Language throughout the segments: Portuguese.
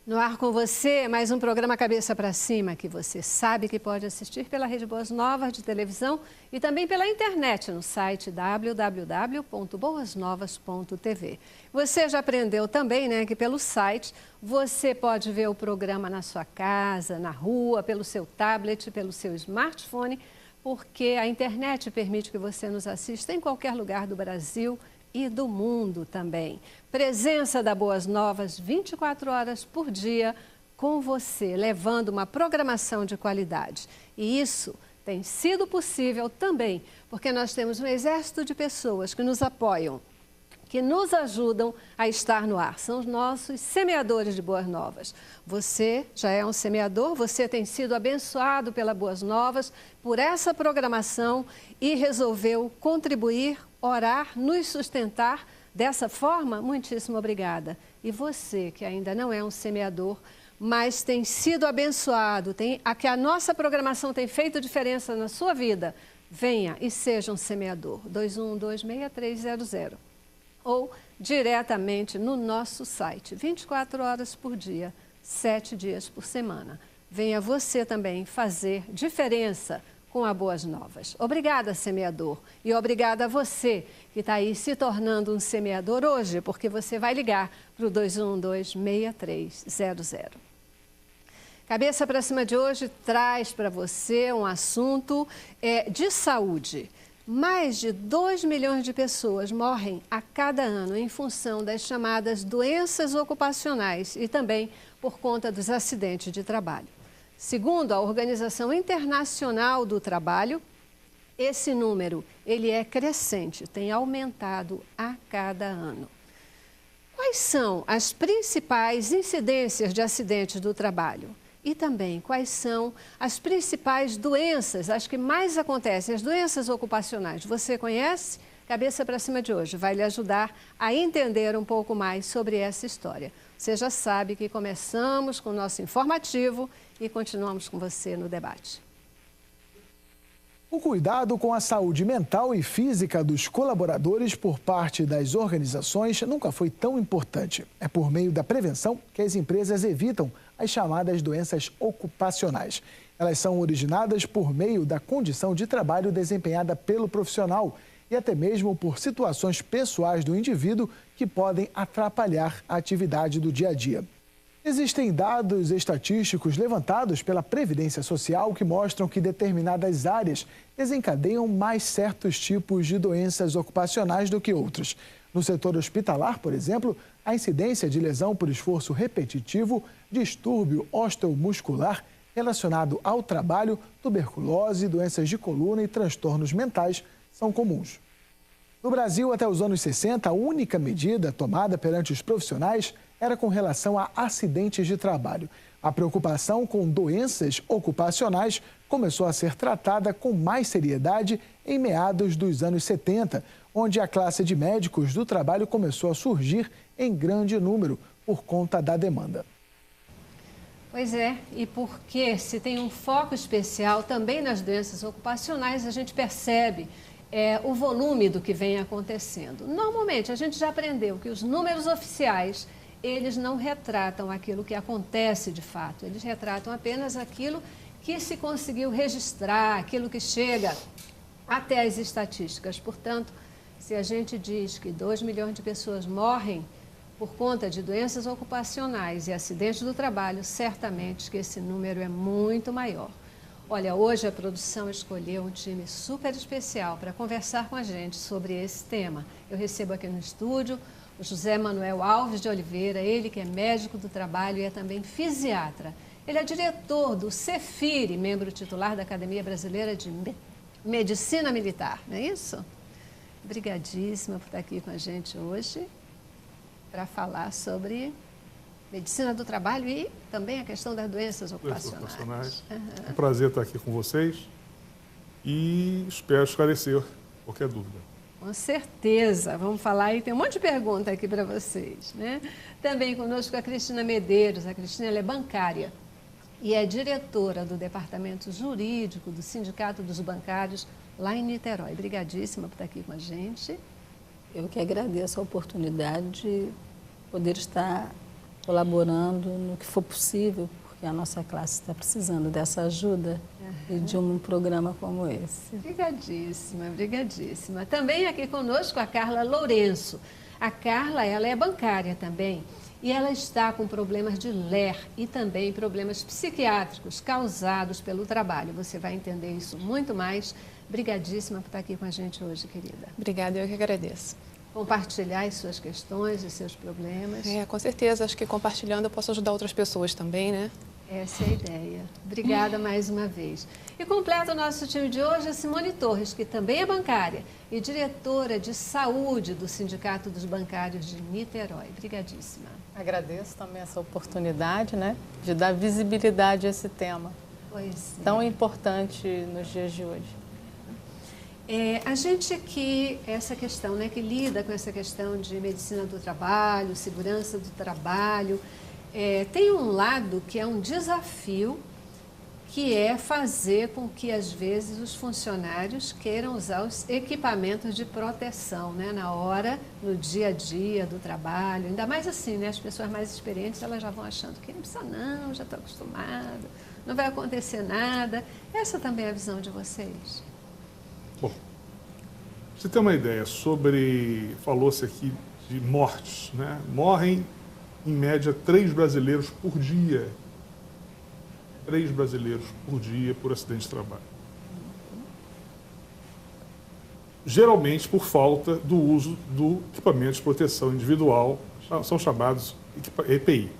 No ar com você, mais um programa Cabeça para Cima, que você sabe que pode assistir pela Rede Boas Novas de televisão e também pela internet no site www.boasnovas.tv. Você já aprendeu também, né, que pelo site você pode ver o programa na sua casa, na rua, pelo seu tablet, pelo seu smartphone, porque a internet permite que você nos assista em qualquer lugar do Brasil e do mundo também. Presença da Boas Novas 24 horas por dia com você, levando uma programação de qualidade. E isso tem sido possível também porque nós temos um exército de pessoas que nos apoiam, que nos ajudam a estar no ar. São os nossos semeadores de Boas Novas. Você já é um semeador, você tem sido abençoado pela Boas Novas, por essa programação e resolveu contribuir, orar, nos sustentar. Dessa forma, muitíssimo obrigada. E você que ainda não é um semeador, mas tem sido abençoado, que a nossa programação tem feito diferença na sua vida, venha e seja um semeador. 21126300. Ou diretamente no nosso site, 24 horas por dia, 7 dias por semana. Venha você também fazer diferença com a Boas Novas. Obrigada, semeador. E obrigada a você que está aí se tornando um semeador hoje, porque você vai ligar para o 21126300. Cabeça para Cima de hoje traz para você um assunto de saúde. Mais de 2 milhões de pessoas morrem a cada ano em função das chamadas doenças ocupacionais e também por conta dos acidentes de trabalho. Segundo a Organização Internacional do Trabalho, esse número ele é crescente, tem aumentado a cada ano. Quais são as principais incidências de acidentes do trabalho? E também quais são as principais doenças, as que mais acontecem, as doenças ocupacionais? Você conhece? Cabeça para Cima de hoje vai lhe ajudar a entender um pouco mais sobre essa história. Você já sabe que começamos com o nosso informativo e continuamos com você no debate. O cuidado com a saúde mental e física dos colaboradores por parte das organizações nunca foi tão importante. É por meio da prevenção que as empresas evitam as chamadas doenças ocupacionais. Elas são originadas por meio da condição de trabalho desempenhada pelo profissional e até mesmo por situações pessoais do indivíduo que podem atrapalhar a atividade do dia a dia. Existem dados estatísticos levantados pela Previdência Social que mostram que determinadas áreas desencadeiam mais certos tipos de doenças ocupacionais do que outras. No setor hospitalar, por exemplo, a incidência de lesão por esforço repetitivo, distúrbio osteomuscular relacionado ao trabalho, tuberculose, doenças de coluna e transtornos mentais são comuns. No Brasil, até os anos 60, a única medida tomada perante os profissionais era com relação a acidentes de trabalho. A preocupação com doenças ocupacionais começou a ser tratada com mais seriedade em meados dos anos 70, onde a classe de médicos do trabalho começou a surgir em grande número por conta da demanda. Pois é, e porque se tem um foco especial também nas doenças ocupacionais, a gente percebe o volume do que vem acontecendo. Normalmente, a gente já aprendeu que os números oficiais eles não retratam aquilo que acontece de fato, eles retratam apenas aquilo que se conseguiu registrar, aquilo que chega até as estatísticas. Portanto, se a gente diz que 2 milhões de pessoas morrem por conta de doenças ocupacionais e acidentes do trabalho, certamente que esse número é muito maior. Olha, hoje a produção escolheu um time super especial para conversar com a gente sobre esse tema. Eu recebo aqui no estúdio o José Manuel Alves de Oliveira, ele que é médico do trabalho e é também fisiatra. Ele é diretor do CEFIRE, membro titular da Academia Brasileira de Medicina Militar, não é isso? Obrigadíssima por estar aqui com a gente hoje para falar sobre medicina do trabalho e também a questão das doenças ocupacionais. Uhum. É um prazer estar aqui com vocês e espero esclarecer qualquer dúvida. Com certeza, vamos falar e tem um monte de pergunta aqui para vocês, né? Também conosco a Cristina Medeiros. A Cristina ela é bancária e é diretora do Departamento Jurídico do Sindicato dos Bancários lá em Niterói. Obrigadíssima por estar aqui com a gente. Eu que agradeço a oportunidade de poder estar colaborando no que for possível, porque a nossa classe está precisando dessa ajuda e de um programa como esse. Obrigadíssima, obrigadíssima. Também aqui conosco a Carla Lourenço. A Carla, ela é bancária também e ela está com problemas de LER e também problemas psiquiátricos causados pelo trabalho. Você vai entender isso muito mais. Obrigadíssima por estar aqui com a gente hoje, querida. Obrigada, eu que agradeço. Compartilhar as suas questões, os seus problemas. Com certeza, acho que compartilhando eu posso ajudar outras pessoas também, né? Essa é a ideia. Obrigada mais uma vez. E completa o nosso time de hoje a Simone Torres, que também é bancária e diretora de saúde do Sindicato dos Bancários de Niterói. Obrigadíssima. Agradeço também essa oportunidade, né, de dar visibilidade a esse tema tão importante nos dias de hoje. A gente aqui, essa questão, né, que lida com essa questão de medicina do trabalho, segurança do trabalho, tem um lado que é um desafio, que é fazer com que, às vezes, os funcionários queiram usar os equipamentos de proteção, né, na hora, no dia a dia do trabalho. Ainda mais assim, né, as pessoas mais experientes, elas já vão achando que não precisa não, já estou acostumada, não vai acontecer nada. Essa também é a visão de vocês? Bom, você tem uma ideia sobre, falou-se aqui de mortes, né? Morrem, em média, 3 brasileiros por dia. 3 brasileiros por dia por acidente de trabalho. Geralmente por falta do uso do equipamento de proteção individual, são chamados EPI.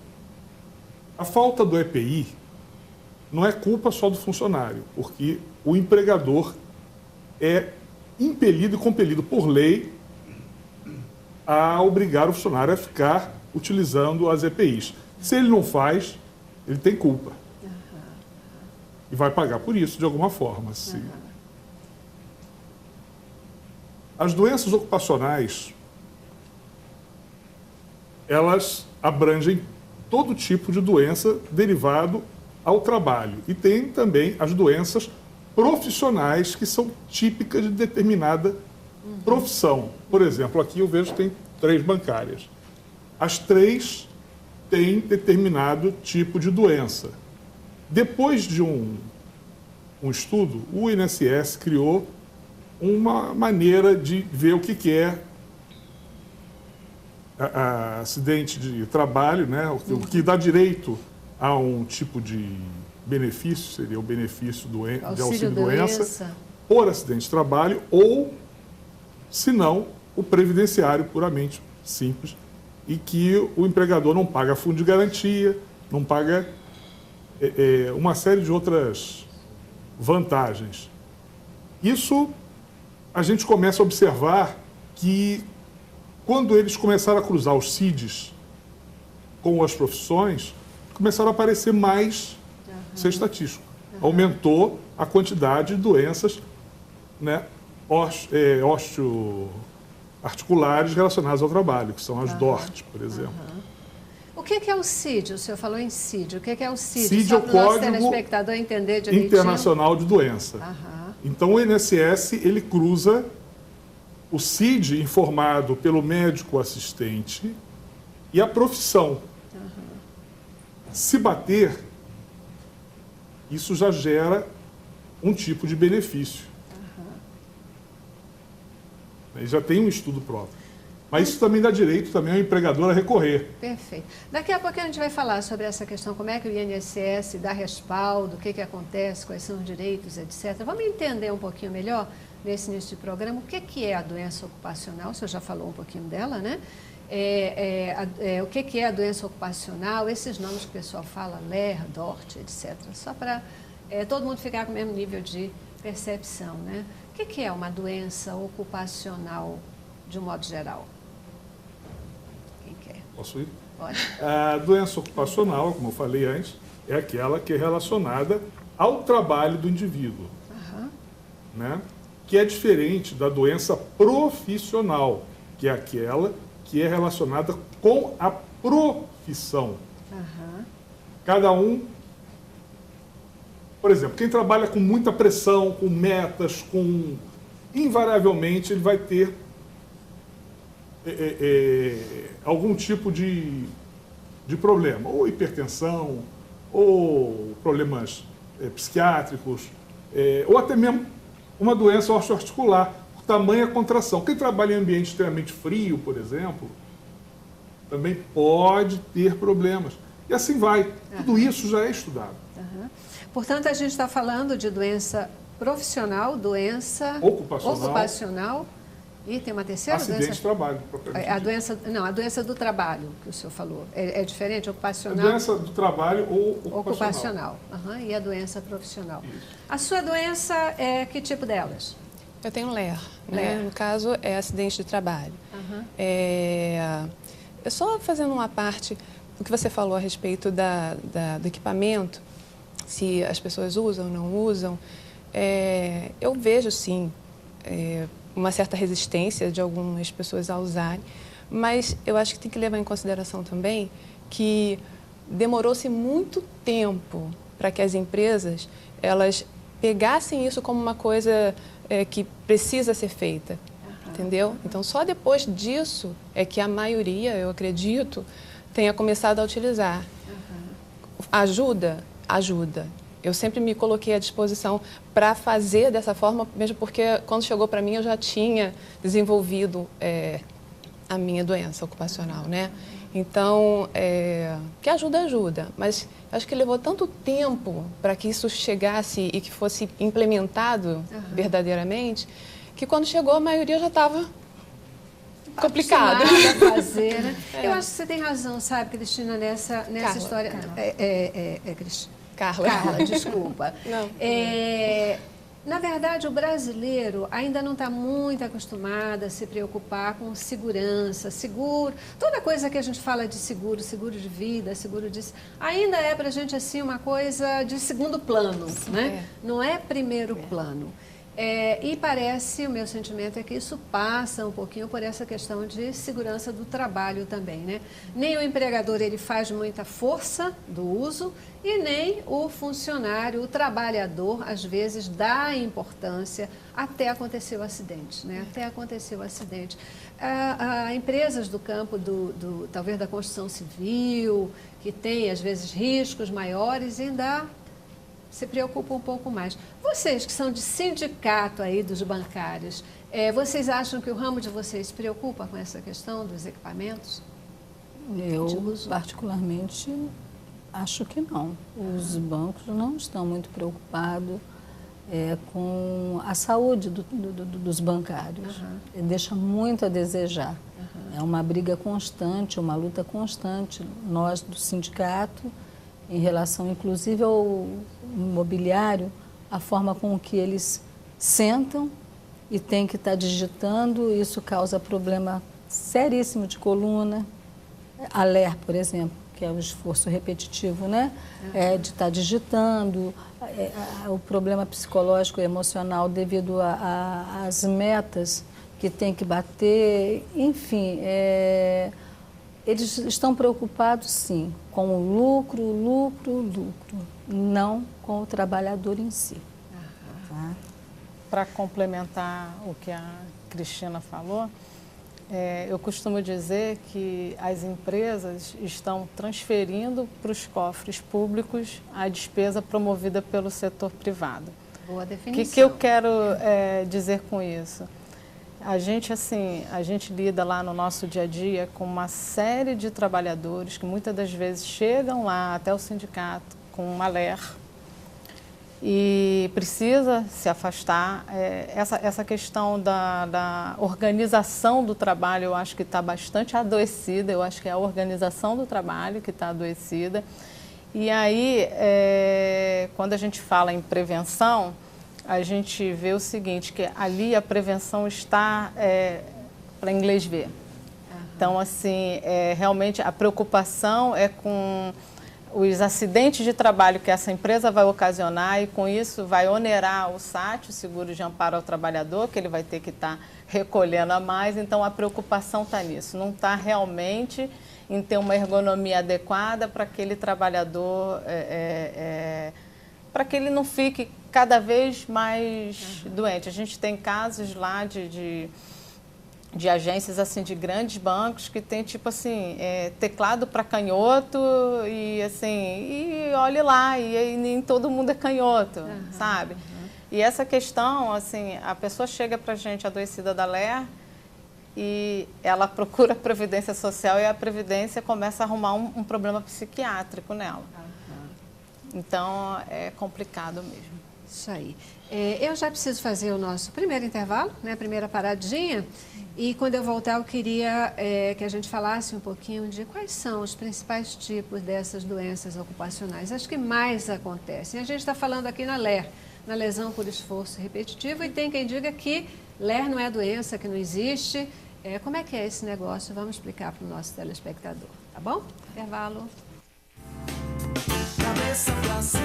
A falta do EPI não é culpa só do funcionário, porque o empregador é impelido e compelido por lei a obrigar o funcionário a ficar utilizando as EPIs. Se ele não faz, ele tem culpa. E vai pagar por isso, de alguma forma. As doenças ocupacionais, elas abrangem todo tipo de doença derivado ao trabalho. E tem também as doenças profissionais que são típicas de determinada profissão. Por exemplo, aqui eu vejo que tem 3 bancárias. As 3 têm determinado tipo de doença. Depois de um estudo, o INSS criou uma maneira de ver o que é acidente de trabalho, né? O que dá direito a um tipo de benefício, seria o benefício de auxílio-doença por acidente de trabalho, ou, se não, o previdenciário puramente simples, e que o empregador não paga fundo de garantia, não paga uma série de outras vantagens. Isso a gente começa a observar que, quando eles começaram a cruzar os CIDs com as profissões, começaram a aparecer mais ser estatístico. Aumentou a quantidade de doenças, né, osteoarticulares relacionadas ao trabalho, que são as DORT, por exemplo. O que é o CID? O senhor falou em CID. O que é o CID? CID só é o para o nosso Código telespectador entender direitinho. Internacional de Doença. Então, o INSS, ele cruza o CID informado pelo médico assistente e a profissão. Se bater, isso já gera um tipo de benefício. E já tem um estudo próprio. Mas isso também dá direito também ao empregador a recorrer. Perfeito. Daqui a pouco a gente vai falar sobre essa questão, como é que o INSS dá respaldo, o que acontece, quais são os direitos, etc. Vamos entender um pouquinho melhor, nesse início de programa, o que é a doença ocupacional. O senhor já falou um pouquinho dela, né? O que é a doença ocupacional, esses nomes que o pessoal fala, LER, DORT, etc. Só para todo mundo ficar com o mesmo nível de percepção, né? O que é uma doença ocupacional, de um modo geral? Quem quer? Posso ir? Pode. A doença ocupacional, como eu falei antes, é aquela que é relacionada ao trabalho do indivíduo, né? Que é diferente da doença profissional, que é aquela que é relacionada com a profissão. Cada um, por exemplo, quem trabalha com muita pressão, com metas, invariavelmente ele vai ter algum tipo de problema, ou hipertensão, ou problemas psiquiátricos, ou até mesmo uma doença osteoarticular, por tamanha contração. Quem trabalha em ambiente extremamente frio, por exemplo, também pode ter problemas. E assim vai. Tudo isso já é estudado. Portanto, a gente está falando de doença profissional, doença ocupacional e tem uma terceira acidente doença. de trabalho. A doença do trabalho que o senhor falou. É diferente? Ocupacional? A doença do trabalho ou ocupacional. E a doença profissional. Isso. A sua doença é que tipo delas? Eu tenho LER, né? No caso, é acidente de trabalho. Eu só fazendo uma parte do que você falou a respeito do equipamento, se as pessoas usam ou não usam, eu vejo, sim, uma certa resistência de algumas pessoas a usarem, mas eu acho que tem que levar em consideração também que demorou-se muito tempo para que as empresas elas pegassem isso como uma coisa que precisa ser feita, entendeu? Então, só depois disso é que a maioria, eu acredito, tenha começado a utilizar. Ajuda? Ajuda. Eu sempre me coloquei à disposição para fazer dessa forma, mesmo porque quando chegou para mim eu já tinha desenvolvido a minha doença ocupacional, né? Então, que ajuda, mas acho que levou tanto tempo para que isso chegasse e que fosse implementado verdadeiramente, que quando chegou a maioria já estava complicada a fazer, né? Eu acho que você tem razão, sabe, Cristina, nessa história. Carla, desculpa. Não. Na verdade, o brasileiro ainda não está muito acostumado a se preocupar com segurança, seguro. Toda coisa que a gente fala de seguro de vida, seguro disso, ainda é para a gente assim uma coisa de segundo plano, né? Não é primeiro plano. E parece, o meu sentimento é que isso passa um pouquinho por essa questão de segurança do trabalho também, né? Nem o empregador ele faz muita força do uso e nem o funcionário, o trabalhador, às vezes dá importância até acontecer o acidente, né? Até acontecer o acidente. Empresas do campo talvez da construção civil, que tem às vezes riscos maiores, ainda se preocupa um pouco mais. Vocês que são de sindicato aí dos bancários, vocês acham que o ramo de vocês se preocupa com essa questão dos equipamentos? Eu, particularmente, acho que não. Os bancos não estão muito preocupados com a saúde dos bancários. Deixa muito a desejar. É uma briga constante, uma luta constante. Nós, do sindicato, em relação, inclusive, ao imobiliário, a forma com que eles sentam e tem que estar digitando, isso causa problema seríssimo de coluna. A LER, por exemplo, que é o esforço repetitivo, né? De estar digitando, o problema psicológico e emocional devido às metas que tem que bater, enfim, eles estão preocupados, sim, com o lucro, não com o trabalhador em si. Tá? Para complementar o que a Cristina falou, eu costumo dizer que as empresas estão transferindo para os cofres públicos a despesa promovida pelo setor privado. Boa definição. O que eu quero dizer com isso? A gente lida lá no nosso dia a dia com uma série de trabalhadores que muitas das vezes chegam lá até o sindicato com uma LER e precisa se afastar. Essa questão da organização do trabalho, eu acho que está bastante adoecida, eu acho que é a organização do trabalho que está adoecida. E aí, quando a gente fala em prevenção, a gente vê o seguinte, que ali a prevenção está para inglês ver. Então, assim, realmente a preocupação é com os acidentes de trabalho que essa empresa vai ocasionar e com isso vai onerar o SAT, o Seguro de Amparo ao Trabalhador, que ele vai ter que estar recolhendo a mais. Então, a preocupação está nisso, não está realmente em ter uma ergonomia adequada para aquele trabalhador, para que ele não fique cada vez mais doente. A gente tem casos lá de de agências assim de grandes bancos que tem tipo assim teclado para canhoto e assim e olhe lá e aí nem todo mundo é canhoto, sabe? E essa questão assim, a pessoa chega para a gente adoecida da LER e ela procura a Previdência Social e a Previdência começa a arrumar um problema psiquiátrico nela. Então é complicado mesmo. Isso aí. Eu já preciso fazer o nosso primeiro intervalo, né, a primeira paradinha. E quando eu voltar, eu queria que a gente falasse um pouquinho de quais são os principais tipos dessas doenças ocupacionais, as que mais acontecem. A gente está falando aqui na LER, na lesão por esforço repetitivo, e tem quem diga que LER não é doença, que não existe. Como é que é esse negócio? Vamos explicar para o nosso telespectador, tá bom? Intervalo. Cabeça pra cima,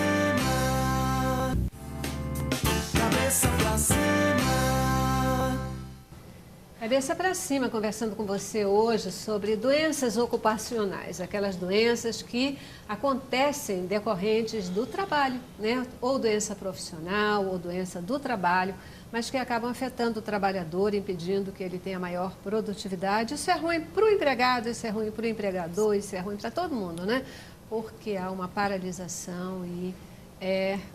cabeça pra cima. Cabeça para cima, conversando com você hoje sobre doenças ocupacionais, aquelas doenças que acontecem decorrentes do trabalho, né? Ou doença profissional, ou doença do trabalho, mas que acabam afetando o trabalhador, impedindo que ele tenha maior produtividade. Isso é ruim para o empregado, isso é ruim para o empregador, isso é ruim para todo mundo, né? Porque há uma paralisação e,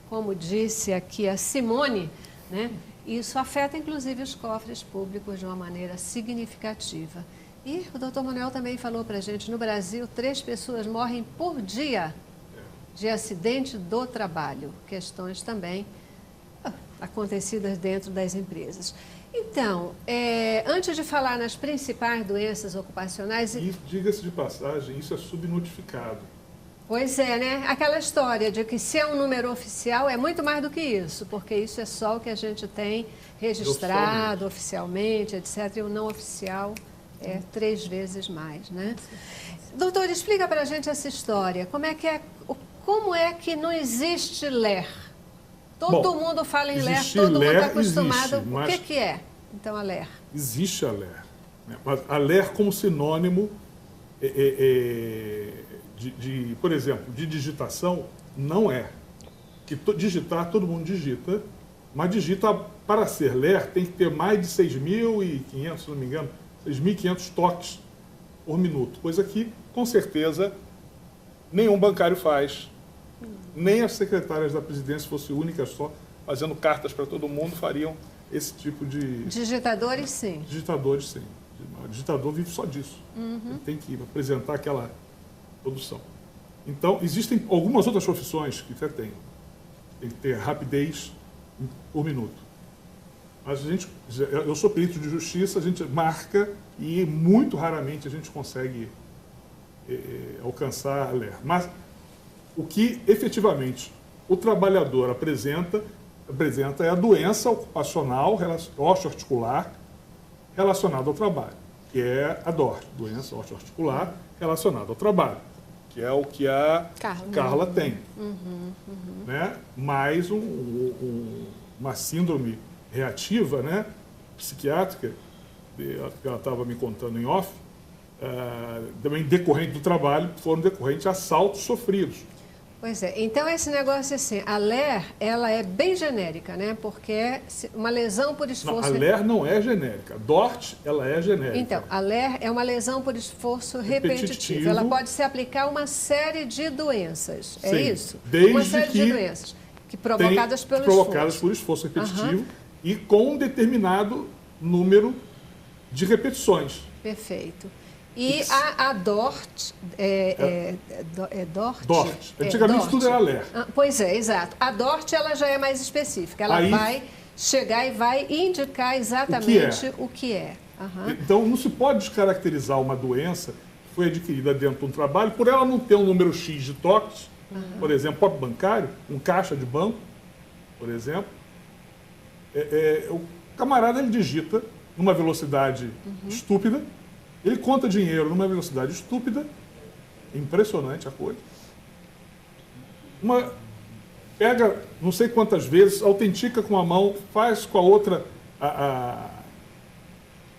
como disse aqui a Simone, né? Isso afeta, inclusive, os cofres públicos de uma maneira significativa. E o doutor Manuel também falou para a gente, no Brasil, 3 pessoas morrem por dia de acidente do trabalho. Questões também acontecidas dentro das empresas. Então, antes de falar nas principais doenças ocupacionais... E, diga-se de passagem, isso é subnotificado. Pois é, né? Aquela história de que se é um número oficial é muito mais do que isso, porque isso é só o que a gente tem registrado oficialmente, etc. E o não oficial é 3 vezes mais, né? Doutor, explica para a gente essa história. Como é que não existe LER? Todo mundo fala em LER, todo mundo está acostumado. O que é, então, a LER? Existe a LER. Mas a LER como sinônimo por exemplo, de digitação, não é. Que digitar, todo mundo digita, mas digita, para ser LER, tem que ter mais de 6.500, se não me engano, 6.500 toques por minuto. Coisa que, com certeza, nenhum bancário faz. Nem as secretárias da presidência, se fosse única só, fazendo cartas para todo mundo, fariam esse tipo de... Digitadores, sim. Digitadores, sim. O digitador vive só disso. Ele tem que apresentar aquela produção. Então, existem algumas outras profissões que até têm. Tem que ter rapidez por minuto. Mas eu sou perito de justiça, a gente marca e muito raramente a gente consegue alcançar a LER. Mas o que efetivamente o trabalhador apresenta é a doença ocupacional osteoarticular relacionada ao trabalho, que é a DORT, doença osteoarticular relacionada ao trabalho, que é o que a Carla tem. Né? Mais uma síndrome reativa, né? Psiquiátrica, que ela estava me contando em off, também decorrente do trabalho, foram decorrentes de assaltos sofridos. Pois é, então esse negócio assim, a LER, ela é bem genérica, né? Porque é uma lesão por esforço... Não, a LER não é genérica, a DORT, ela é genérica. Então, a LER é uma lesão por esfoço repetitivo. Ela pode se aplicar a uma série de doenças, é isso? Desde uma série de doenças provocadas por esforço repetitivo e com um determinado número de repetições. Perfeito. E a DORT, DORT? DORT. Antigamente tudo era LER. Pois é, exato. A DORT ela já é mais específica. Ela vai chegar e vai indicar exatamente o que é. Então não se pode descaracterizar uma doença que foi adquirida dentro de um trabalho por ela não ter um número X de toques, por exemplo, próprio bancário, um caixa de banco, por exemplo. O camarada ele digita numa velocidade estúpida. Ele conta dinheiro numa velocidade estúpida, impressionante a coisa. Pega não sei quantas vezes, autentica com uma mão, faz com a outra.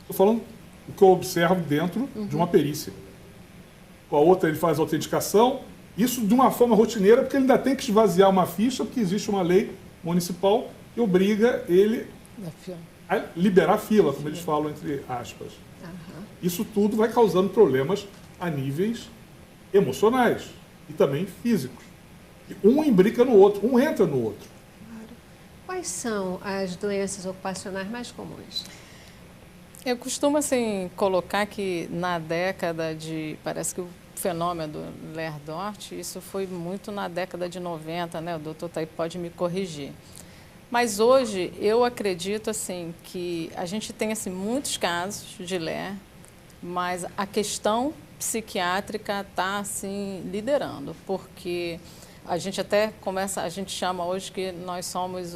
Estou falando o que eu observo dentro de uma perícia. Com a outra ele faz a autenticação, isso de uma forma rotineira, porque ele ainda tem que esvaziar uma ficha, porque existe uma lei municipal que obriga ele a liberar a fila, como eles falam entre aspas. Isso tudo vai causando problemas a níveis emocionais e também físicos. E um imbrica no outro, um entra no outro. Quais são as doenças ocupacionais mais comuns? Eu costumo, assim, colocar que na década de... Parece que o fenômeno do Lerdort, isso foi muito na década de 90, né? O doutor Taí pode me corrigir. Mas hoje eu acredito, assim, que a gente tem, assim, muitos casos de LER, mas a questão psiquiátrica está, assim, liderando, porque a gente até começa, a gente chama hoje que nós somos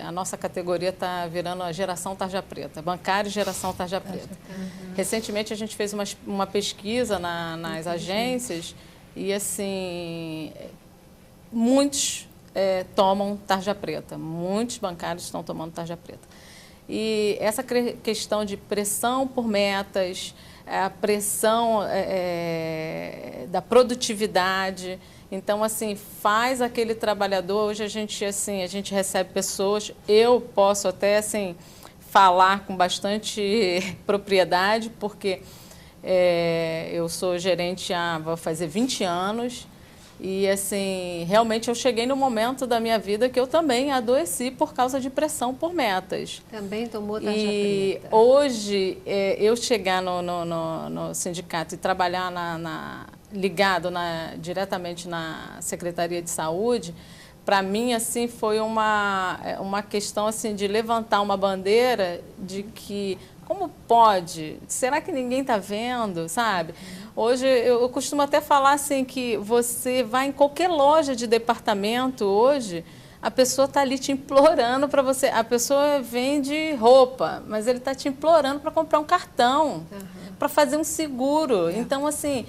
a nossa categoria está virando a geração tarja preta, bancário geração tarja preta. Recentemente a gente fez uma pesquisa nas agências e, assim, muitos tomam tarja preta, muitos bancários estão tomando tarja preta. E essa questão de pressão por metas, a pressão da produtividade, então, assim, faz aquele trabalhador, hoje a gente recebe pessoas, eu posso até, assim, falar com bastante propriedade, porque eu sou gerente vai fazer 20 anos, e, assim, realmente eu cheguei no momento da minha vida que eu também adoeci por causa de pressão por metas. Também tomou tarja preta. E hoje, eu chegar no sindicato e trabalhar ligado diretamente na Secretaria de Saúde, para mim, assim, foi uma questão, assim, de levantar uma bandeira de que, como pode? Será que ninguém está vendo, sabe? Hoje, eu costumo até falar, assim, que você vai em qualquer loja de departamento hoje, a pessoa está ali te implorando para você. A pessoa vende roupa, mas ele está te implorando para comprar um cartão, para fazer um seguro. Então, assim,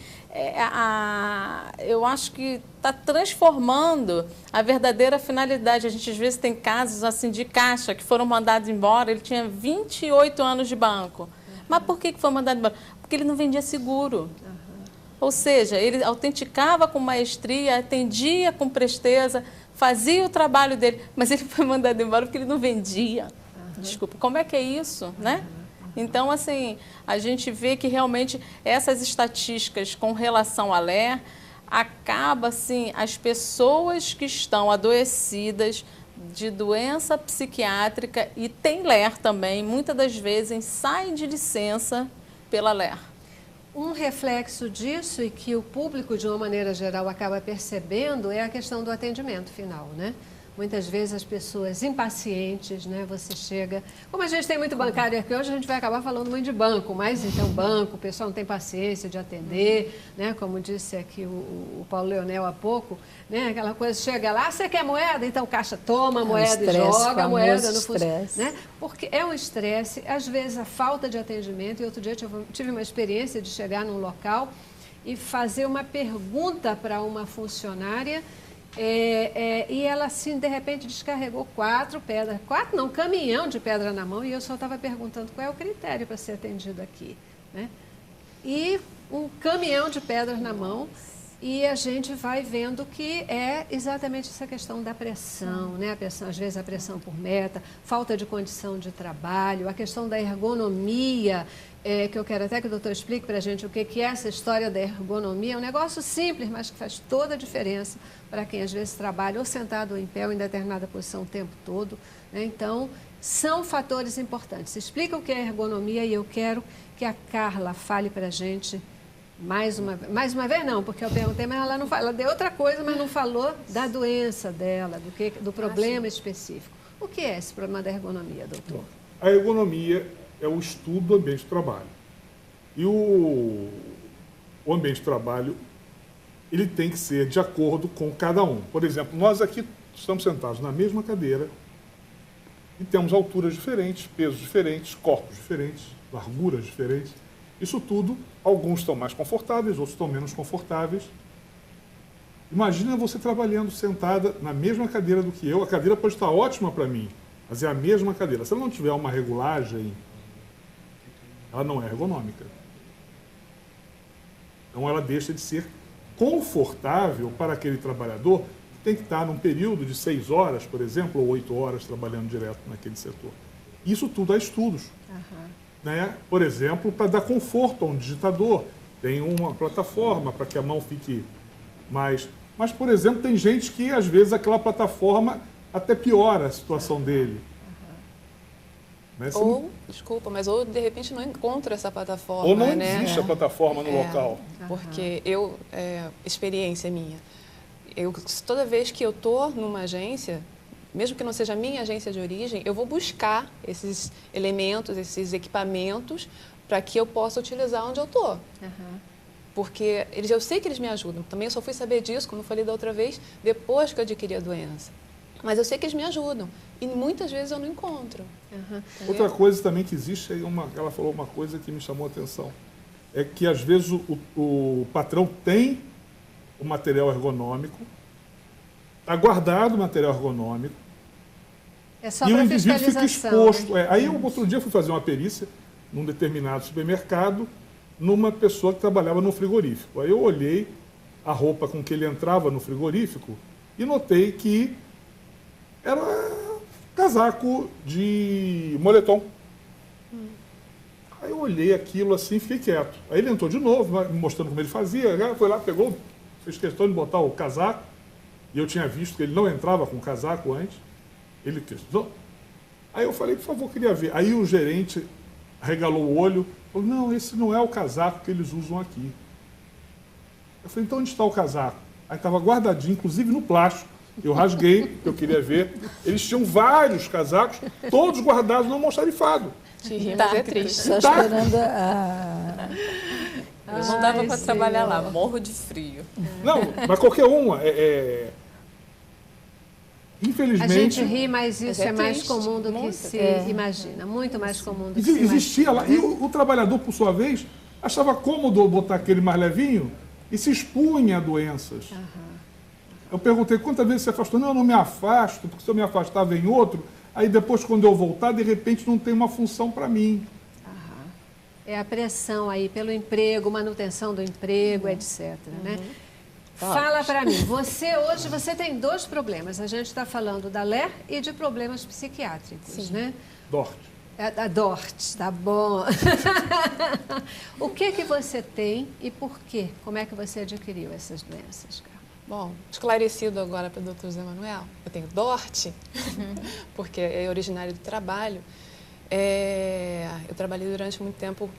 eu acho que está transformando a verdadeira finalidade. A gente, às vezes, tem casos assim de caixa que foram mandados embora. Ele tinha 28 anos de banco. Mas por que foi mandado embora? Porque ele não vendia seguro. Ou seja, ele autenticava com maestria, atendia com presteza, fazia o trabalho dele, mas ele foi mandado embora porque ele não vendia. Desculpa, como é que é isso, né? Então, assim, a gente vê que realmente essas estatísticas com relação à LER, acaba, assim, as pessoas que estão adoecidas de doença psiquiátrica e tem LER também, muitas das vezes saem de licença pela LER. Um reflexo disso e que o público, de uma maneira geral, acaba percebendo é a questão do atendimento final, né? Muitas vezes as pessoas impacientes, né? Você chega... Como a gente tem muito bancário aqui hoje, a gente vai acabar falando muito de banco, mas então banco, o pessoal não tem paciência de atender, né? Como disse aqui o Paulo Leonel há pouco, né? Aquela coisa, chega lá, você quer moeda? Então o caixa toma a moeda e joga a moeda no funcionário, né? Porque é um estresse, às vezes a falta de atendimento. E outro dia eu tive uma experiência de chegar num local e fazer uma pergunta para uma funcionária. E ela, assim, de repente descarregou 4 pedras, 4 não, caminhão de pedra na mão, e eu só estava perguntando qual é o critério para ser atendido aqui, né? E um caminhão de pedras na mão, e a gente vai vendo que é exatamente essa questão da pressão, né? A pressão, às vezes a pressão por meta, falta de condição de trabalho, a questão da ergonomia, que eu quero até que o doutor explique para a gente o que é essa história da ergonomia. É um negócio simples, mas que faz toda a diferença para quem às vezes trabalha ou sentado ou em pé ou em determinada posição o tempo todo, né? Então, são fatores importantes. Explica o que é ergonomia e eu quero que a Carla fale para a gente mais uma vez não, porque eu perguntei, mas ela não fala, ela deu outra coisa, mas não falou da doença dela, do problema específico. O que é esse problema da ergonomia, doutor? A ergonomia é o estudo do ambiente de trabalho. E o ambiente de trabalho, ele tem que ser de acordo com cada um. Por exemplo, nós aqui estamos sentados na mesma cadeira e temos alturas diferentes, pesos diferentes, corpos diferentes, larguras diferentes. Isso tudo, alguns estão mais confortáveis, outros estão menos confortáveis. Imagina você trabalhando sentada na mesma cadeira do que eu. A cadeira pode estar ótima para mim, mas é a mesma cadeira. Se ela não tiver uma regulagem, ela não é ergonômica. Então ela deixa de ser confortável para aquele trabalhador que tem que estar num período de 6 horas, por exemplo, ou 8 horas trabalhando direto naquele setor. Isso tudo há estudos. né, por exemplo, para dar conforto a um digitador. Tem uma plataforma para que a mão fique mais... Mas, por exemplo, tem gente que, às vezes, aquela plataforma até piora a situação dele. Né? Ou, desculpa, mas ou de repente não encontra essa plataforma. Ou não né? existe a plataforma no local. Porque experiência minha, toda vez que eu estou numa agência, mesmo que não seja a minha agência de origem, eu vou buscar esses elementos, esses equipamentos, para que eu possa utilizar onde eu estou. Porque eu sei que eles me ajudam. Também eu só fui saber disso, como eu falei da outra vez, depois que eu adquiri a doença. Mas eu sei que eles me ajudam. E muitas vezes eu não encontro. Outra coisa também que existe, ela falou uma coisa que me chamou a atenção, é que às vezes o patrão tem o material ergonômico, está guardado o material ergonômico, É só e o para indivíduo fica fiscalização. exposto. Né? Aí eu, outro dia, fui fazer uma perícia num determinado supermercado, numa pessoa que trabalhava no frigorífico. Aí eu olhei a roupa com que ele entrava no frigorífico e notei que era casaco de moletom. Aí eu olhei aquilo assim e fiquei quieto. Aí ele entrou de novo, me mostrando como ele fazia. Foi lá, pegou, fez questão de botar o casaco. E eu tinha visto que ele não entrava com casaco antes. Ele questionou. Aí eu falei, por favor, queria ver. Aí o gerente regalou o olho. Falou, não, esse não é o casaco que eles usam aqui. Eu falei, então onde está o casaco? Aí estava guardadinho, inclusive no plástico. Eu rasguei, porque eu queria ver. Eles tinham vários casacos, todos guardados no almoxarifado. Mas é triste. Só esperando a... Não dava para trabalhar lá, morro de frio. Não, mas qualquer uma. Infelizmente... A gente ri, mas isso é mais triste, comum do que muito. se imagina. Muito mais comum do que se Existia lá. imagina. E o trabalhador, por sua vez, achava cômodo botar aquele mais levinho e se expunha a doenças. Eu perguntei, quantas vezes você afastou? Não, eu não me afasto, porque se eu me afastar vem outro. Aí depois, quando eu voltar, de repente não tem uma função para mim. É a pressão aí pelo emprego, manutenção do emprego, etc. Né? Fala para mim, hoje você tem 2 problemas. A gente está falando da LER e de problemas psiquiátricos, né? Dort. A DORT, tá bom. O que você tem e por quê? Como é que você adquiriu essas doenças, Carla? Bom, esclarecido agora para o Dr. Zé Manuel, eu tenho DORT, porque é originário do trabalho. Eu trabalhei durante muito tempo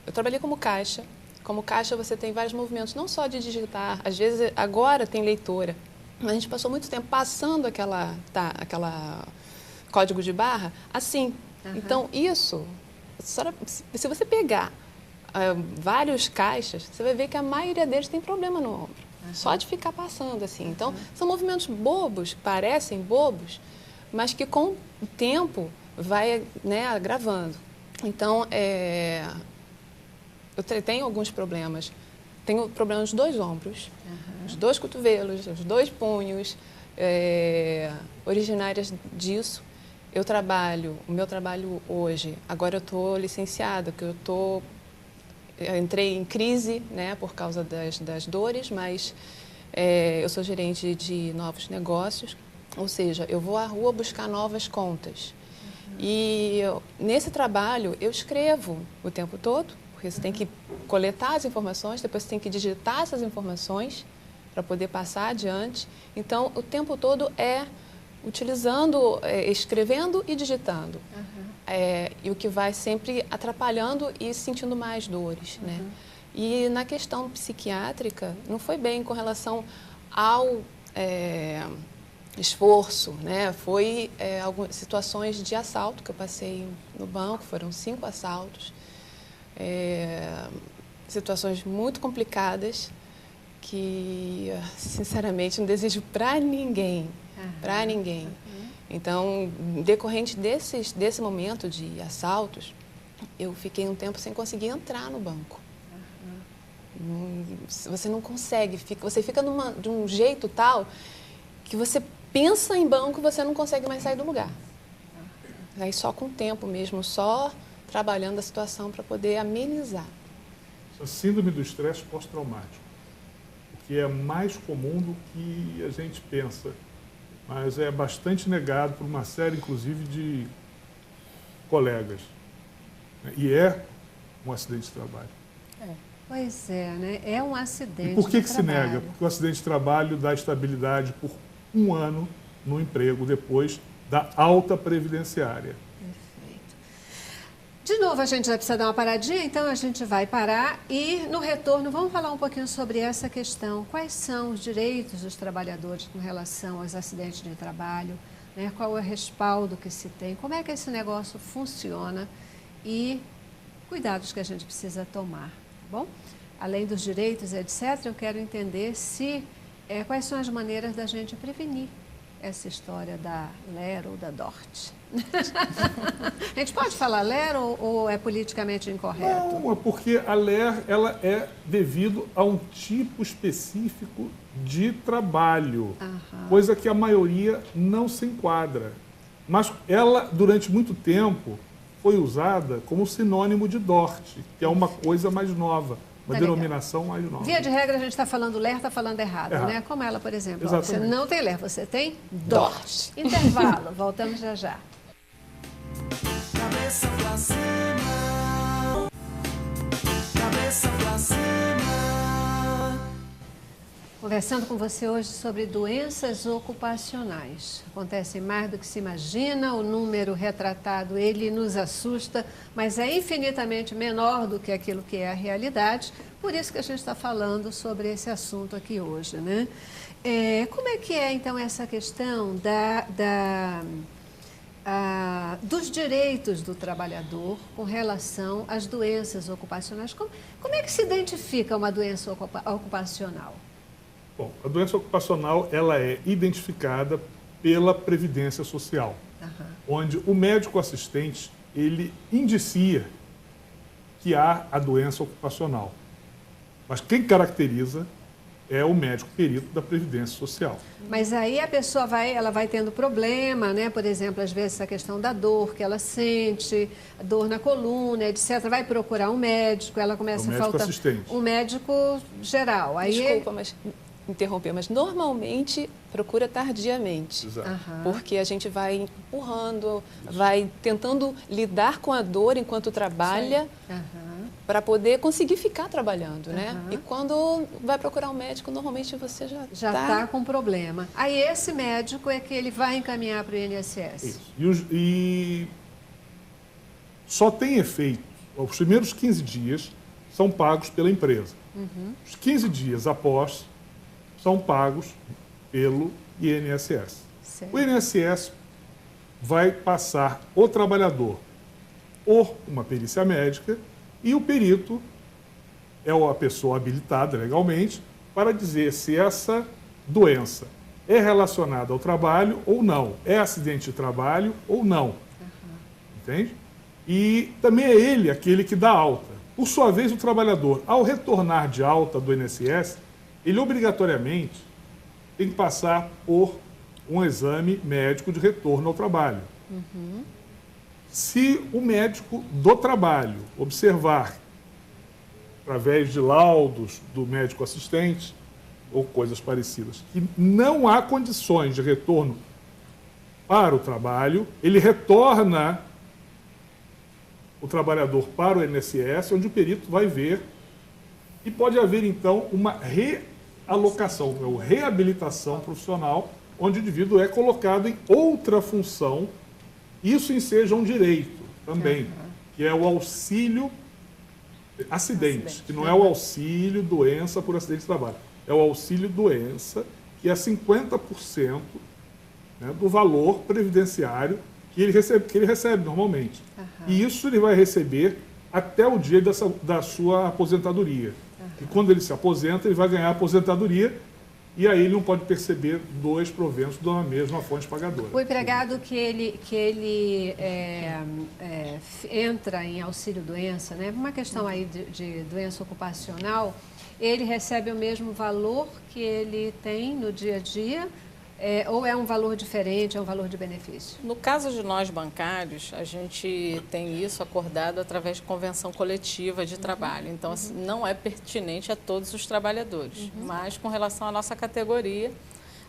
eu trabalhei como caixa. Como caixa você tem vários movimentos, não só de digitar, às vezes agora tem leitora, mas a gente passou muito tempo passando aquela código de barra assim. Então isso, se você pegar vários caixas, você vai ver que a maioria deles tem problema no ombro. Só de ficar passando assim. Então, são movimentos bobos, parecem bobos, mas que com o tempo vai, né, agravando. Então, eu tenho alguns problemas. Tenho problema nos 2 ombros, os 2 cotovelos, os 2 punhos, originárias disso. O meu trabalho hoje, agora eu estou licenciada, porque eu entrei em crise, né, por causa das dores, mas eu sou gerente de novos negócios, ou seja, eu vou à rua buscar novas contas. E nesse trabalho eu escrevo o tempo todo, porque você tem que coletar as informações, depois você tem que digitar essas informações para poder passar adiante. Então, o tempo todo utilizando, escrevendo e digitando. E o que vai sempre atrapalhando e sentindo mais dores, né? E na questão psiquiátrica, não foi bem com relação ao esforço, né? Foi algumas situações de assalto que eu passei no banco, foram 5 assaltos. Situações muito complicadas que, sinceramente, não desejo para ninguém, para ninguém. Então, decorrente desse momento de assaltos, eu fiquei um tempo sem conseguir entrar no banco. Você não consegue, você fica de um jeito tal que você pensa em banco e você não consegue mais sair do lugar. Aí só com o tempo mesmo, só trabalhando a situação para poder amenizar. A síndrome do estresse pós-traumático, que é mais comum do que a gente pensa, mas é bastante negado por uma série, inclusive, de colegas. né? E é um acidente de trabalho. Pois é, né? É um acidente E por que de se trabalho. nega? Porque o acidente de trabalho dá estabilidade por 1 ano no emprego depois da alta previdenciária. Perfeito. De novo, a gente vai precisar dar uma paradinha, então a gente vai parar e, no retorno, vamos falar um pouquinho sobre essa questão. Quais são os direitos dos trabalhadores com relação aos acidentes de trabalho? Né? Qual é o respaldo que se tem? Como é que esse negócio funciona? E cuidados que a gente precisa tomar, tá bom? Além dos direitos, etc., eu quero entender quais são as maneiras da gente prevenir essa história da LER ou da DORT. A gente pode falar LER ou é politicamente incorreto? Não, é porque a LER ela é devido a um tipo específico de trabalho, coisa que a maioria não se enquadra. Mas ela, durante muito tempo, foi usada como sinônimo de DORT, que é uma coisa mais nova, uma denominação mais nova. Via de regra, a gente está falando LER, está falando errado, né? Como ela, por exemplo. Ó, você não tem LER, você tem DORT. Intervalo, voltamos já já. Cabeça pra cima, cabeça pra cima. Conversando com você hoje sobre doenças ocupacionais. Acontecem mais do que se imagina, o número retratado, ele nos assusta, mas é infinitamente menor do que aquilo que é a realidade. Por isso que a gente está falando sobre esse assunto aqui hoje, né? Como é que é, então, essa questão dos direitos do trabalhador com relação às doenças ocupacionais? Como é que se identifica uma doença ocupacional? Bom, a doença ocupacional ela é identificada pela Previdência Social, onde o médico assistente ele indicia que há a doença ocupacional. Mas quem caracteriza é o médico perito da Previdência Social. Mas aí a pessoa ela vai tendo problema, né? Por exemplo, às vezes a questão da dor que ela sente, dor na coluna, etc. Vai procurar um médico, ela começa a faltar assistente. Um médico geral. Aí Desculpa, mas interromper, mas normalmente procura tardiamente. Exato. Porque a gente vai empurrando, vai tentando lidar com a dor enquanto trabalha para poder conseguir ficar trabalhando, né? E quando vai procurar um médico, normalmente você já está com problema. Aí esse médico é que ele vai encaminhar para o INSS. Isso. E só tem efeito, os primeiros 15 dias são pagos pela empresa. Os 15 dias após são pagos pelo INSS. Certo. O INSS vai passar o trabalhador por uma perícia médica e o perito é a pessoa habilitada legalmente para dizer se essa doença é relacionada ao trabalho ou não, é acidente de trabalho ou não. Entende? E também é ele aquele que dá alta. Por sua vez, o trabalhador, ao retornar de alta do INSS, ele obrigatoriamente tem que passar por um exame médico de retorno ao trabalho. Se o médico do trabalho observar, através de laudos do médico assistente ou coisas parecidas, que não há condições de retorno para o trabalho, ele retorna o trabalhador para o INSS, onde o perito vai ver e pode haver, então, uma realocação, ou reabilitação profissional, onde o indivíduo é colocado em outra função. Isso enseja um direito também, que é o auxílio acidente, que não é o auxílio doença por acidente de trabalho. É o auxílio doença, que é 50%, né, do valor previdenciário que ele recebe normalmente. E isso ele vai receber até o dia da sua aposentadoria. E quando ele se aposenta, ele vai ganhar a aposentadoria e aí ele não pode perceber dois proventos de uma mesma fonte pagadora. O empregado que ele entra em auxílio-doença, né? Uma questão aí de doença ocupacional, ele recebe o mesmo valor que ele tem no dia a dia, ou é um valor diferente, é um valor de benefício? No caso de nós bancários, a gente tem isso acordado através de convenção coletiva de trabalho. Então, assim, não é pertinente a todos os trabalhadores. Mas, com relação à nossa categoria,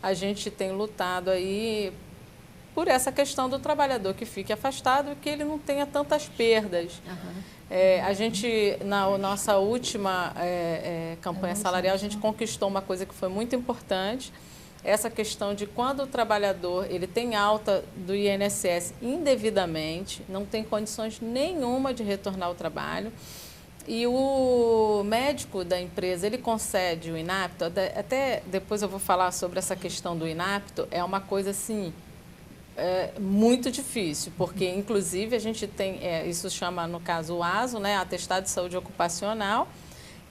a gente tem lutado aí por essa questão do trabalhador que fique afastado e que ele não tenha tantas perdas. A gente, na nossa última campanha salarial, a gente conquistou uma coisa que foi muito importante, essa questão de quando o trabalhador ele tem alta do INSS indevidamente, não tem condições nenhuma de retornar ao trabalho, e o médico da empresa, ele concede o inapto, até depois eu vou falar sobre essa questão do inapto, é uma coisa assim, muito difícil, porque inclusive a gente tem, isso chama no caso o ASO, né, Atestado de Saúde Ocupacional,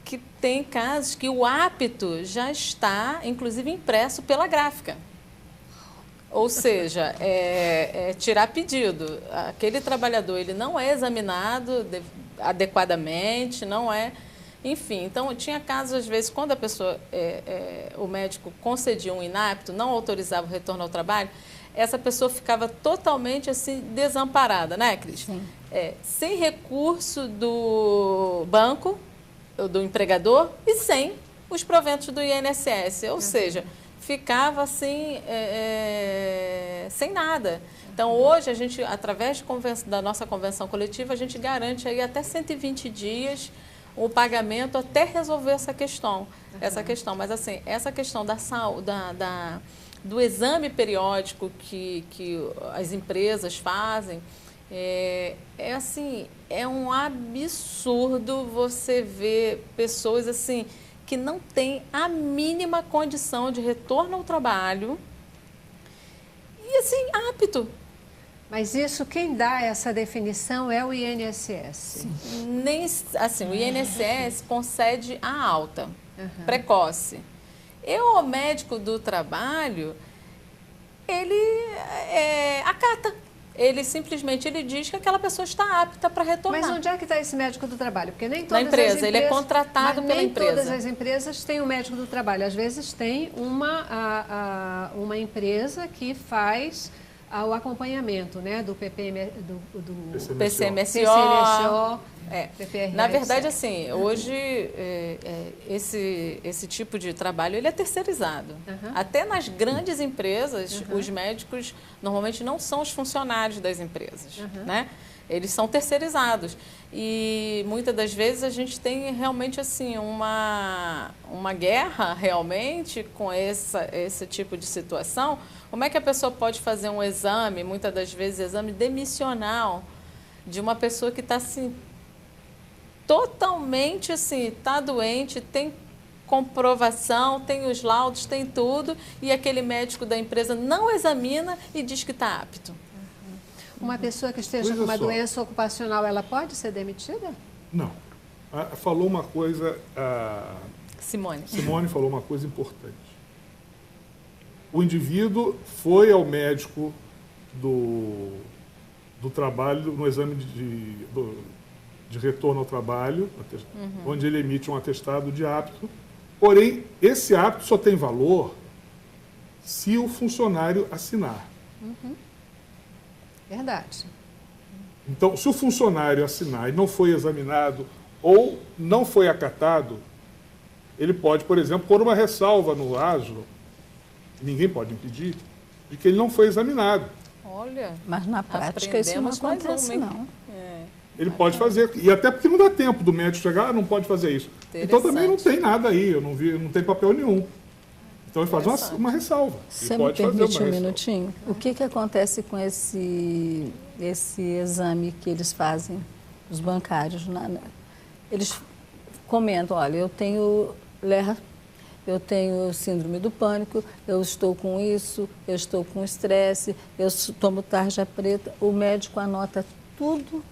que tem casos que o apto já está, inclusive, impresso pela gráfica. Ou seja, tirar pedido. Aquele trabalhador ele não é examinado adequadamente, não é... Enfim, então tinha casos, às vezes, quando a pessoa, o médico concedia um inapto, não autorizava o retorno ao trabalho, essa pessoa ficava totalmente assim desamparada, né, Cris? Sim. Sem recurso do banco, do empregador, e sem os proventos do INSS, ou seja, ficava assim, sem nada. Então, hoje, a gente, através da nossa convenção coletiva, a gente garante aí até 120 dias o pagamento até resolver essa questão. Mas, assim, essa questão da saúde, do exame periódico que as empresas fazem, é um absurdo você ver pessoas assim que não têm a mínima condição de retorno ao trabalho e assim, apto. Mas isso, quem dá essa definição é o INSS. Nem, assim, o INSS concede a alta, precoce. O médico do trabalho, ele acata. Ele simplesmente diz que aquela pessoa está apta para retornar. Mas onde é que está esse médico do trabalho? Porque nem todas na empresa, as empresas, ele é contratado pela empresa. Nem todas as empresas têm um médico do trabalho. Às vezes tem uma empresa que faz o acompanhamento, né, do PCMSO, PPRS. Na verdade, assim, hoje esse tipo de trabalho ele é terceirizado. Até nas grandes empresas, os médicos normalmente não são os funcionários das empresas, né? Eles são terceirizados. E muitas das vezes a gente tem realmente assim uma guerra realmente com esse tipo de situação. Como é que a pessoa pode fazer um exame, muitas das vezes exame demissional, de uma pessoa que está assim, totalmente assim, está doente, tem comprovação, tem os laudos, tem tudo, e aquele médico da empresa não examina e diz que está apto. Uma pessoa que esteja com uma doença ocupacional, ela pode ser demitida? Não. Falou uma coisa... Simone falou uma coisa importante. O indivíduo foi ao médico do trabalho no exame de retorno ao trabalho, onde ele emite um atestado de apto. Porém, esse apto só tem valor se o funcionário assinar. Verdade. Então, se o funcionário assinar e não foi examinado ou não foi acatado, ele pode, por exemplo, pôr uma ressalva no ASO, ninguém pode impedir, de que ele não foi examinado. Olha, mas na prática isso não acontece, não. Ele pode fazer, e até porque não dá tempo do médico chegar, não pode fazer isso. Então também não tem nada aí, não tem papel nenhum. Então ele faz uma ressalva. Você me permite um minutinho? O que acontece com esse exame que eles fazem, os bancários? Eles comentam, olha, eu tenho eu tenho síndrome do pânico, eu estou com isso, eu estou com estresse, eu tomo tarja preta. O médico anota tudo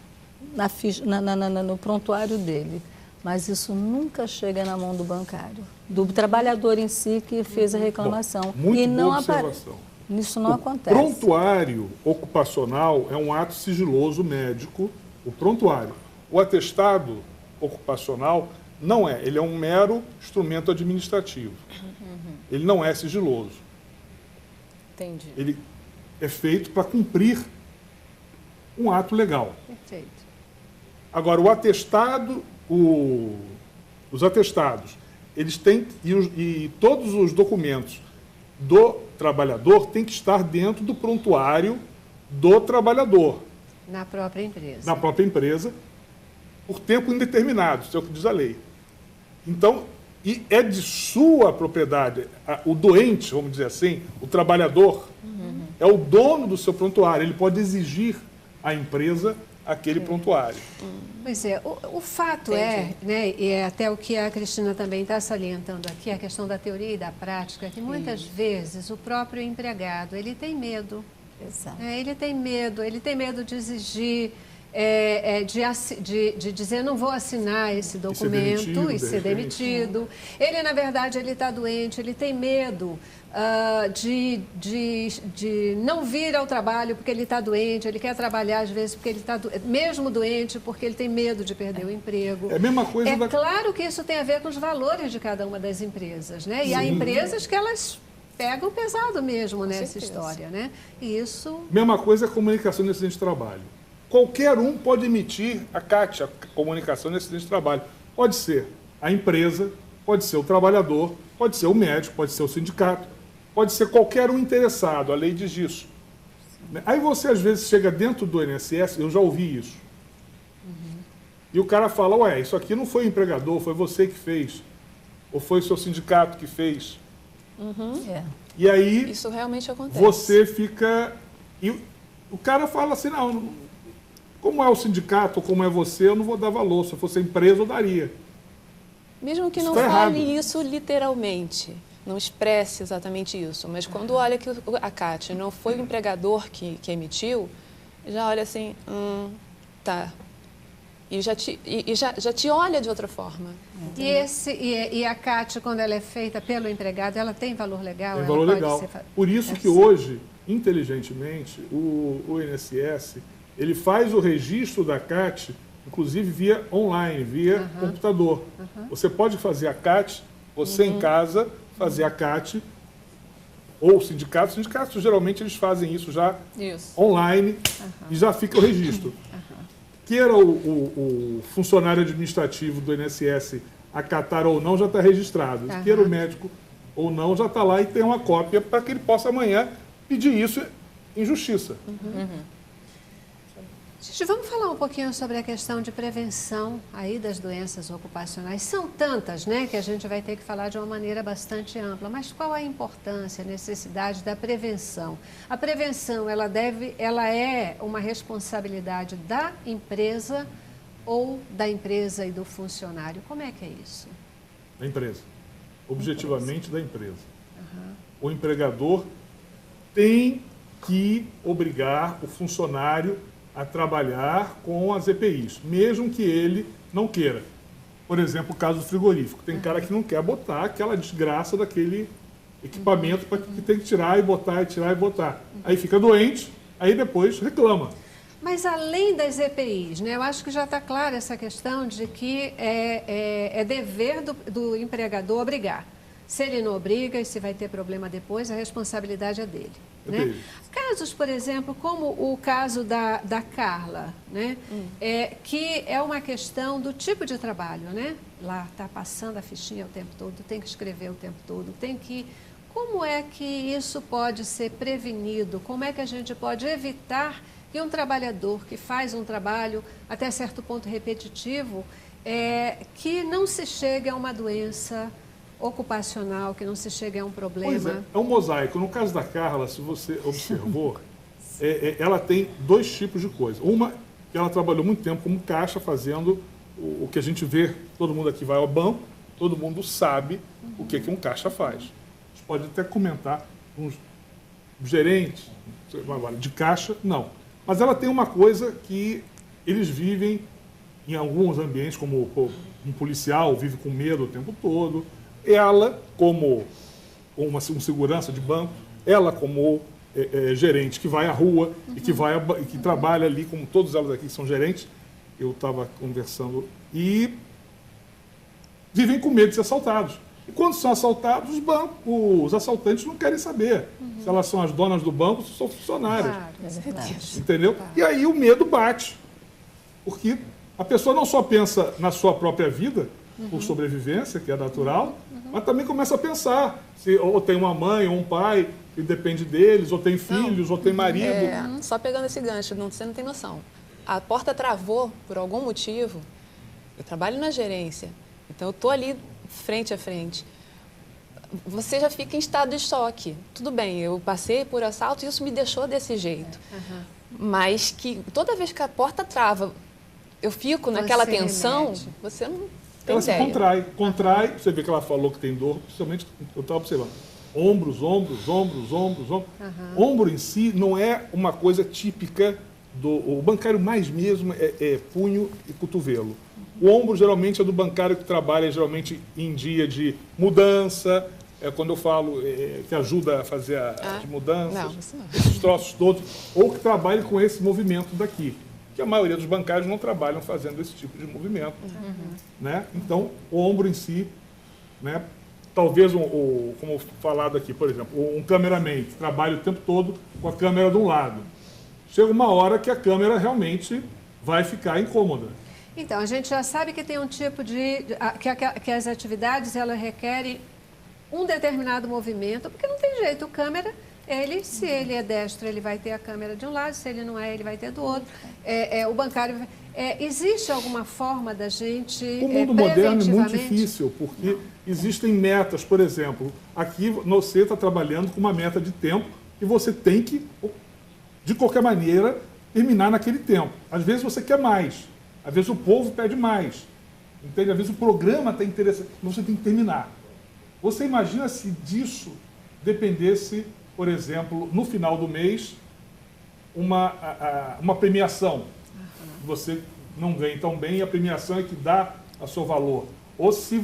no prontuário dele, mas isso nunca chega na mão do bancário, do trabalhador em si que fez a reclamação. Muito boa observação. Isso não acontece. O prontuário ocupacional é um ato sigiloso médico, o prontuário. O atestado ocupacional não é, ele é um mero instrumento administrativo. Ele não é sigiloso. Entendi. Ele é feito para cumprir um ato legal. Perfeito. Agora, o atestado, os atestados, eles têm, e todos os documentos do trabalhador tem que estar dentro do prontuário do trabalhador. Na própria empresa. Na própria empresa, por tempo indeterminado, isso é o que diz a lei. Então, e é de sua propriedade, o doente, vamos dizer assim, o trabalhador, é o dono do seu prontuário, ele pode exigir à empresa aquele prontuário. Pois é, o fato é, né, e é até o que a Cristina também está salientando aqui, a questão da teoria e da prática, que muitas vezes o próprio empregado, ele tem medo. Exato. Ele tem medo de exigir, de dizer não vou assinar esse documento e ser demitido. Ele, na verdade, ele está doente, ele tem medo de não vir ao trabalho porque ele está doente, ele quer trabalhar às vezes porque ele está mesmo doente, porque ele tem medo de perder o emprego. É a mesma coisa claro que isso tem a ver com os valores de cada uma das empresas, né? E há empresas que elas pegam pesado mesmo nessa história, né? E isso... Mesma coisa é a comunicação no acidente de trabalho. Qualquer um pode emitir a CAT, a comunicação no acidente de trabalho. Pode ser a empresa, pode ser o trabalhador, pode ser o médico, pode ser o sindicato, pode ser qualquer um interessado, a lei diz isso. Aí você às vezes chega dentro do INSS, eu já ouvi isso, e o cara fala, ué, isso aqui não foi o empregador, foi você que fez, ou foi o seu sindicato que fez. E aí, isso realmente acontece. Você fica... E o cara fala assim, não, como é o sindicato, como é você, eu não vou dar valor. Se eu fosse a empresa, eu daria. Mesmo que Isso não tá fale errado. isso literalmente, não expresse exatamente isso, mas quando olha que a CAT não foi o empregador que emitiu, já olha assim, tá. E já te olha de outra forma. E a CAT, quando ela é feita pelo empregado, ela tem valor legal? Tem valor legal. Por isso que hoje, inteligentemente, o INSS, ele faz o registro da CAT, inclusive via online, via computador. Você pode fazer a CAT, você em casa, fazer a CAT, ou sindicatos. Sindicatos, geralmente, eles fazem isso já online e já fica o registro. Queira o funcionário administrativo do INSS acatar ou não, já está registrado. Queira o médico ou não, já está lá e tem uma cópia para que ele possa amanhã pedir isso em justiça. Gente, vamos falar um pouquinho sobre a questão de prevenção aí das doenças ocupacionais. São tantas, né, que a gente vai ter que falar de uma maneira bastante ampla. Mas qual a importância, a necessidade da prevenção? A prevenção, ela é uma responsabilidade da empresa ou da empresa e do funcionário? Como é que é isso? Da empresa. Objetivamente da empresa. O empregador tem que obrigar o funcionário a trabalhar com as EPIs, mesmo que ele não queira. Por exemplo, o caso do frigorífico. Tem cara que não quer botar aquela desgraça daquele equipamento que tem que tirar e botar, e tirar e botar. Aí fica doente, aí depois reclama. Mas além das EPIs, né, eu acho que já está clara essa questão de que é dever do empregador obrigar. Se ele não obriga e se vai ter problema depois, a responsabilidade é dele. Né? Casos, por exemplo, como o caso da Carla, né? Que é uma questão do tipo de trabalho, né? Lá está passando a fichinha o tempo todo, tem que escrever o tempo todo, tem que... Como é que isso pode ser prevenido? Como é que a gente pode evitar que um trabalhador que faz um trabalho até certo ponto repetitivo, que não se chegue a uma doença ocupacional, que não se chegue a um problema? Pois é um mosaico. No caso da Carla, se você observou, ela tem dois tipos de coisa. Uma, que ela trabalhou muito tempo como caixa, fazendo o que a gente vê, todo mundo aqui vai ao banco, todo mundo sabe o que um caixa faz. A gente pode até comentar, uns gerentes de caixa, não. Mas ela tem uma coisa que eles vivem em alguns ambientes, como um policial vive com medo o tempo todo. Ela, como um segurança de banco, ela como gerente que vai à rua e que trabalha ali, como todas elas aqui que são gerentes, eu estava conversando, e vivem com medo de ser assaltados. E quando são assaltados, os assaltantes não querem saber se elas são as donas do banco ou se são funcionárias. Entendeu? E aí o medo bate. Porque a pessoa não só pensa na sua própria vida, por sobrevivência, que é natural, mas também começa a pensar se ou tem uma mãe ou um pai que depende deles, ou tem filhos, ou tem marido. Só pegando esse gancho, você não tem noção. A porta travou por algum motivo. Eu trabalho na gerência, então eu estou ali frente a frente. Você já fica em estado de choque. Tudo bem, eu passei por assalto e isso me deixou desse jeito. Mas que toda vez que a porta trava, eu fico naquela tensão, você não tem Ela ideia. se contrai. Você vê que ela falou que tem dor, principalmente, eu estava observando. Ombros. Ombro em si não é uma coisa típica o bancário mais mesmo é punho e cotovelo. O ombro geralmente é do bancário que trabalha geralmente em dia de mudança, quando eu falo que ajuda a fazer as mudanças, esses troços todos, ou que trabalha com esse movimento daqui, que a maioria dos bancários não trabalham fazendo esse tipo de movimento. Né? Então, o ombro em si, né? Talvez, como falado aqui, por exemplo, um cameraman que trabalha o tempo todo com a câmera de um lado. Chega uma hora que a câmera realmente vai ficar incômoda. Então, a gente já sabe que tem um tipo que as atividades elas requerem um determinado movimento, porque não tem jeito, o câmera, se ele é destro, ele vai ter a câmera de um lado, se ele não é, ele vai ter do outro. O bancário... existe alguma forma da gente O mundo moderno é muito difícil, porque existem metas, por exemplo, aqui você está trabalhando com uma meta de tempo e você tem que, de qualquer maneira, terminar naquele tempo. Às vezes você quer mais, às vezes o povo pede mais, entende? Às vezes o programa está interessante, mas você tem que terminar. Você imagina se disso dependesse, por exemplo, no final do mês, uma premiação. Você não ganha tão bem e a premiação é que dá o seu valor. Ou se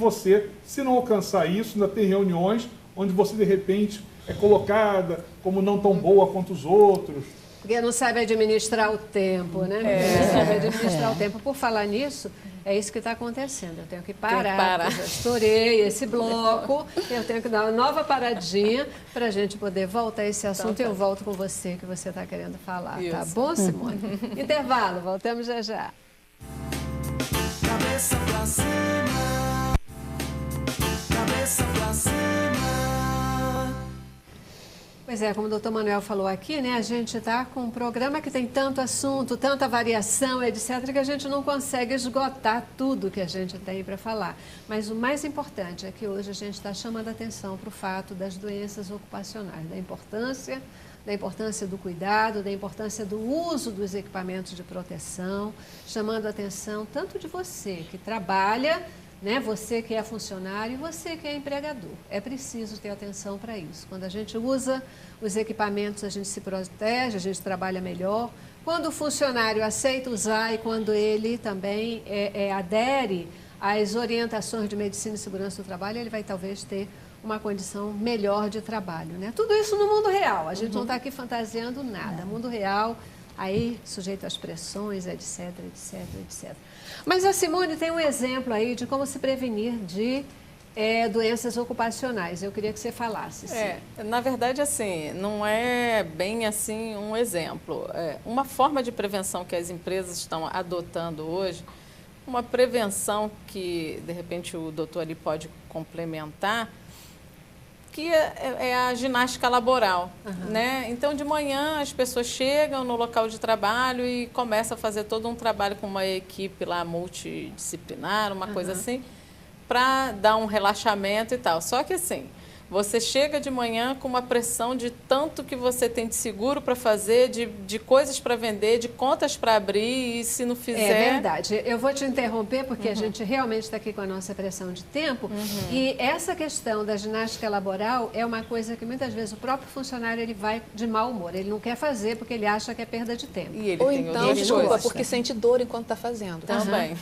não alcançar isso, ainda tem reuniões onde você, de repente, é colocada como não tão boa quanto os outros. Porque não sabe administrar o tempo, né? Não sabe administrar o tempo. Por falar nisso, é isso que está acontecendo. Eu tenho que parar. Eu já estourei esse bloco, eu tenho que dar uma nova paradinha para a gente poder voltar a esse assunto e eu volto com você, que você está querendo falar. Isso. Tá bom, Simone? Intervalo, voltamos já já. Cabeça pra cima, cabeça pra cima. Pois é, como o doutor Manuel falou aqui, né, a gente está com um programa que tem tanto assunto, tanta variação, etc., que a gente não consegue esgotar tudo que a gente tem para falar. Mas o mais importante é que hoje a gente está chamando a atenção para o fato das doenças ocupacionais, da importância do cuidado, da importância do uso dos equipamentos de proteção, chamando a atenção tanto de você que trabalha, né? Você que é funcionário e você que é empregador. É preciso ter atenção para isso. Quando a gente usa os equipamentos, a gente se protege, a gente trabalha melhor. Quando o funcionário aceita usar e quando ele também adere às orientações de medicina e segurança do trabalho, ele vai talvez ter uma condição melhor de trabalho, né? Tudo isso no mundo real. A gente não está aqui fantasiando nada. Mundo real, aí sujeito às pressões, etc, etc, etc. Mas a Simone tem um exemplo aí de como se prevenir de doenças ocupacionais. Eu queria que você falasse. Na verdade, assim, não é bem assim um exemplo. Uma forma de prevenção que as empresas estão adotando hoje, uma prevenção que, de repente, o doutor ali pode complementar, que é a ginástica laboral, né? Então, de manhã, as pessoas chegam no local de trabalho e começam a fazer todo um trabalho com uma equipe lá multidisciplinar, uma coisa assim, para dar um relaxamento e tal. Só que, assim, você chega de manhã com uma pressão de tanto que você tem de seguro para fazer, de coisas para vender, de contas para abrir, e se não fizer... É verdade. Eu vou te interromper porque a gente realmente está aqui com a nossa pressão de tempo e essa questão da ginástica laboral é uma coisa que muitas vezes o próprio funcionário ele vai de mau humor. Ele não quer fazer porque ele acha que é perda de tempo. E ele tem então, desculpa, porque sente dor enquanto está fazendo. Também.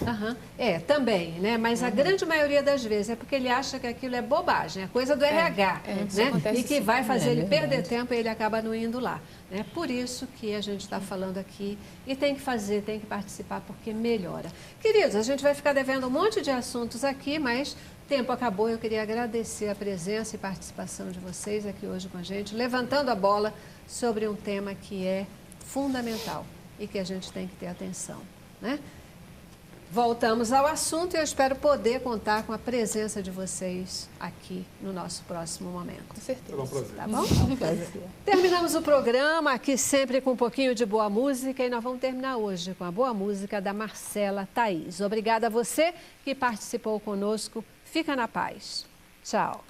Também, né? Mas a grande maioria das vezes é porque ele acha que aquilo é bobagem, é coisa do RH. Né? E que vai fazer ele perder tempo e ele acaba não indo lá. É por isso que a gente está falando aqui e tem que fazer, tem que participar porque melhora. Queridos, a gente vai ficar devendo um monte de assuntos aqui, mas o tempo acabou. Eu queria agradecer a presença e participação de vocês aqui hoje com a gente, levantando a bola sobre um tema que é fundamental e que a gente tem que ter atenção, né? Voltamos ao assunto e eu espero poder contar com a presença de vocês aqui no nosso próximo momento. Com certeza. Será um prazer. Tá bom? Terminamos o programa aqui sempre com um pouquinho de boa música e nós vamos terminar hoje com a boa música da Marcela Thaís. Obrigada a você que participou conosco. Fica na paz. Tchau.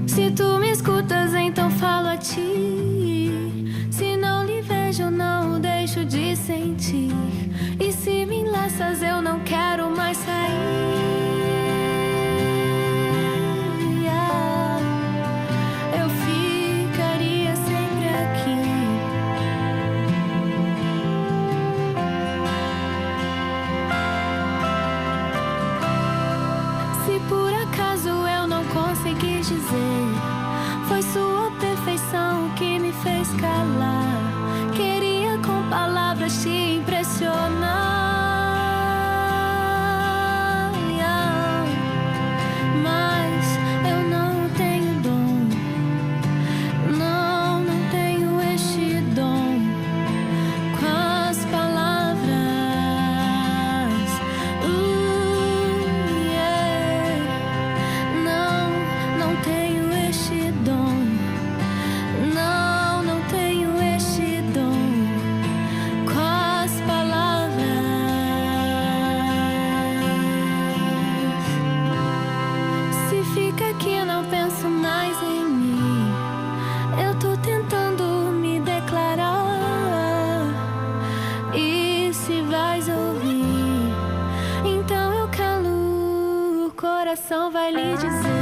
Se tu me escutas, então falo a ti. Se não lhe vejo, não o deixo de sentir. E se me enlaças, eu não quero mais sair. Eu ficaria sempre aqui. Se por acaso eu não conseguir dizer, foi sua perfeição que me fez calar. Queria com palavras te impressionar, mas eu não tenho dom. Não, não tenho este dom com as palavras. Não, não tenho este dom. Não, não tenho este dom com as palavras. Se fica aqui, não penso mais em mim. Eu tô tentando me declarar. E se vais ouvir, então eu calo, o coração vai lhe dizer.